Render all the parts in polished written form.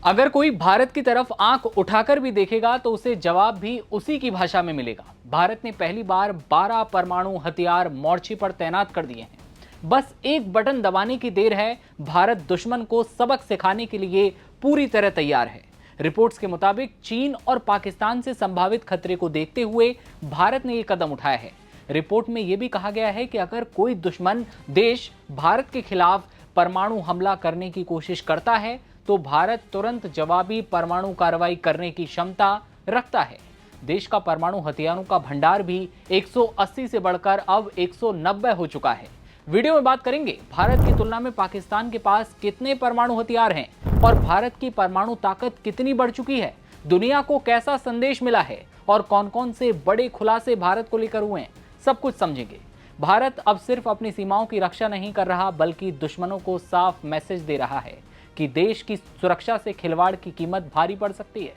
अगर कोई भारत की तरफ आंख उठाकर भी देखेगा तो उसे जवाब भी उसी की भाषा में मिलेगा। भारत ने पहली बार 12 परमाणु हथियार मोर्चे पर तैनात कर दिए हैं। बस एक बटन दबाने की देर है। भारत दुश्मन को सबक सिखाने के लिए पूरी तरह तैयार है। रिपोर्ट्स के मुताबिक चीन और पाकिस्तान से संभावित खतरे को देखते हुए भारत ने यह कदम उठाया है। रिपोर्ट में यह भी कहा गया है कि अगर कोई दुश्मन देश भारत के खिलाफ परमाणु हमला करने की कोशिश करता है तो भारत तुरंत जवाबी परमाणु कार्रवाई करने की क्षमता रखता है। देश का परमाणु हथियारों का भंडार भी 180 से बढ़कर अब 190 हो चुका है। वीडियो में बात करेंगे भारत की तुलना में पाकिस्तान के पास कितने परमाणु हथियार हैं और भारत की परमाणु ताकत कितनी बढ़ चुकी है, दुनिया को कैसा संदेश मिला है और कौन कौन से बड़े खुलासे भारत को लेकर हुए हैं, सब कुछ समझेंगे। भारत अब सिर्फ अपनी सीमाओं की रक्षा नहीं कर रहा बल्कि दुश्मनों को साफ मैसेज दे रहा है कि देश की सुरक्षा से खिलवाड़ की कीमत भारी पड़ सकती है।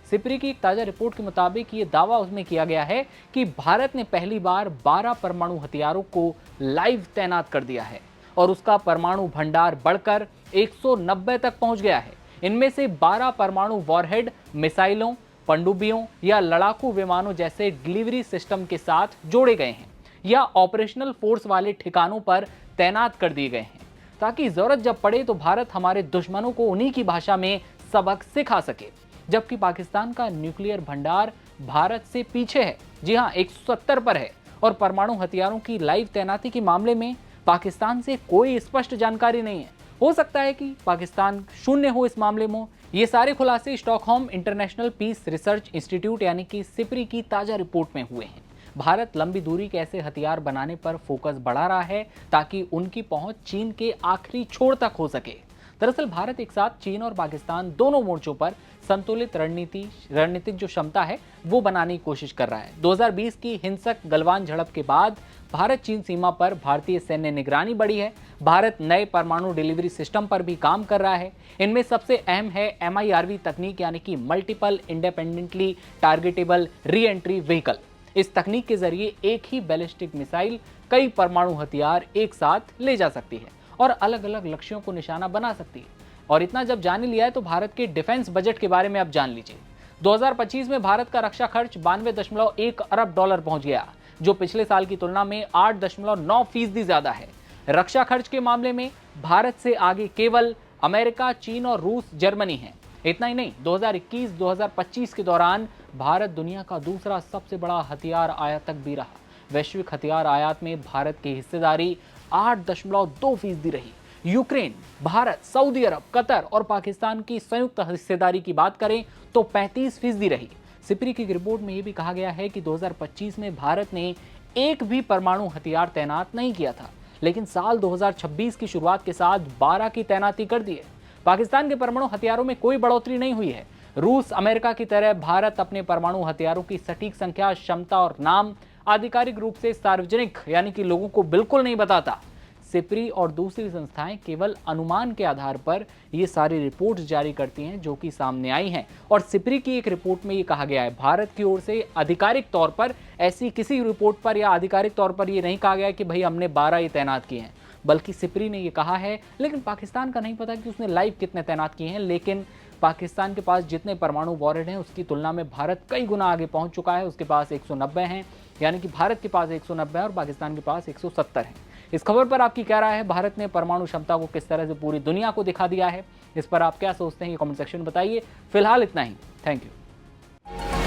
सिप्री की एक ताजा रिपोर्ट के मुताबिक ये दावा उसमें किया गया है कि भारत ने पहली बार 12 परमाणु हथियारों को लाइव तैनात कर दिया है और उसका परमाणु भंडार बढ़कर 190 तक पहुंच गया है। इनमें से 12 परमाणु वॉरहेड मिसाइलों, पनडुब्बियों या लड़ाकू विमानों जैसे डिलीवरी सिस्टम के साथ जोड़े गए हैं या ऑपरेशनल फोर्स वाले ठिकानों पर तैनात कर दिए गए हैं ताकि जरूरत जब पड़े तो भारत हमारे दुश्मनों को उन्हीं की भाषा में सबक सिखा सके। जबकि पाकिस्तान का न्यूक्लियर भंडार भारत से पीछे है, जी हां 170 पर है और परमाणु हथियारों की लाइव तैनाती के मामले में पाकिस्तान से कोई स्पष्ट जानकारी नहीं है। हो सकता है कि पाकिस्तान शून्य हो इस मामले में। ये सारे खुलासे Stockholm International Peace Research Institute यानी कि सिप्री की ताजा रिपोर्ट में हुए हैं। भारत लंबी दूरी के ऐसे हथियार बनाने पर फोकस बढ़ा रहा है ताकि उनकी पहुंच चीन के आखिरी छोर तक हो सके। दरअसल भारत एक साथ चीन और पाकिस्तान दोनों मोर्चों पर संतुलित रणनीतिक जो क्षमता है वो बनाने की कोशिश कर रहा है। 2020 की हिंसक गलवान झड़प के बाद भारत चीन सीमा पर भारतीय सैन्य निगरानी बढ़ी है। भारत नए परमाणु डिलीवरी सिस्टम पर भी काम कर रहा है। इनमें सबसे अहम है MIRV तकनीक यानी कि multiple independently targetable re entry vehicle. इस तकनीक के जरिए एक ही बैलिस्टिक मिसाइल कई परमाणु हथियार एक साथ ले जा सकती है और अलग अलग लक्ष्यों को निशाना बना सकती है। और इतना जब जान लिया है तो भारत के डिफेंस बजट के बारे में अब जान लीजिए। 2025 में भारत का रक्षा खर्च 92.1 अरब डॉलर पहुंच गया, जो पिछले साल की तुलना में 8.9% ज्यादा है। रक्षा खर्च के मामले में भारत से आगे केवल अमेरिका, चीन और रूस, जर्मनी है। इतना ही नहीं, 2021-2025 के दौरान भारत दुनिया का दूसरा सबसे बड़ा हथियार आयातक भी रहा। वैश्विक हथियार आयात में भारत की हिस्सेदारी 8.2% रही। यूक्रेन, भारत, सऊदी अरब, कतर और पाकिस्तान की संयुक्त हिस्सेदारी की बात करें तो 35% रही। सिप्री की रिपोर्ट में यह भी कहा गया है कि 2025 में भारत ने एक भी परमाणु हथियार तैनात नहीं किया था, लेकिन साल 2026 की शुरुआत के साथ 12 की तैनाती कर दी है। पाकिस्तान के परमाणु हथियारों में कोई बढ़ोतरी नहीं हुई है। रूस, अमेरिका की तरह भारत अपने परमाणु हथियारों की सटीक संख्या, क्षमता और नाम आधिकारिक रूप से सार्वजनिक यानी कि लोगों को बिल्कुल नहीं बताता। सिप्री और दूसरी संस्थाएं केवल अनुमान के आधार पर ये सारी रिपोर्ट्स जारी करती हैं जो कि सामने आई हैं। और सिप्री की एक रिपोर्ट में ये कहा गया है, भारत की ओर से आधिकारिक तौर पर ऐसी किसी रिपोर्ट पर या आधिकारिक तौर पर ये नहीं कहा गया कि भाई हमने 12 ये तैनात किए हैं, बल्कि सिप्री ने ये कहा है। लेकिन पाकिस्तान का नहीं पता कि उसने लाइव कितने तैनात किए हैं। लेकिन पाकिस्तान के पास जितने परमाणु वॉरहेड हैं उसकी तुलना में भारत कई गुना आगे पहुंच चुका है। उसके पास 190 हैं, यानी कि भारत के पास 190 है और पाकिस्तान के पास 170 है। इस खबर पर आपकी क्या राय है? भारत ने परमाणु क्षमता को किस तरह से पूरी दुनिया को दिखा दिया है, इस पर आप क्या सोचते हैं ये कमेंट सेक्शन में बताइए। फिलहाल इतना ही। Thank you.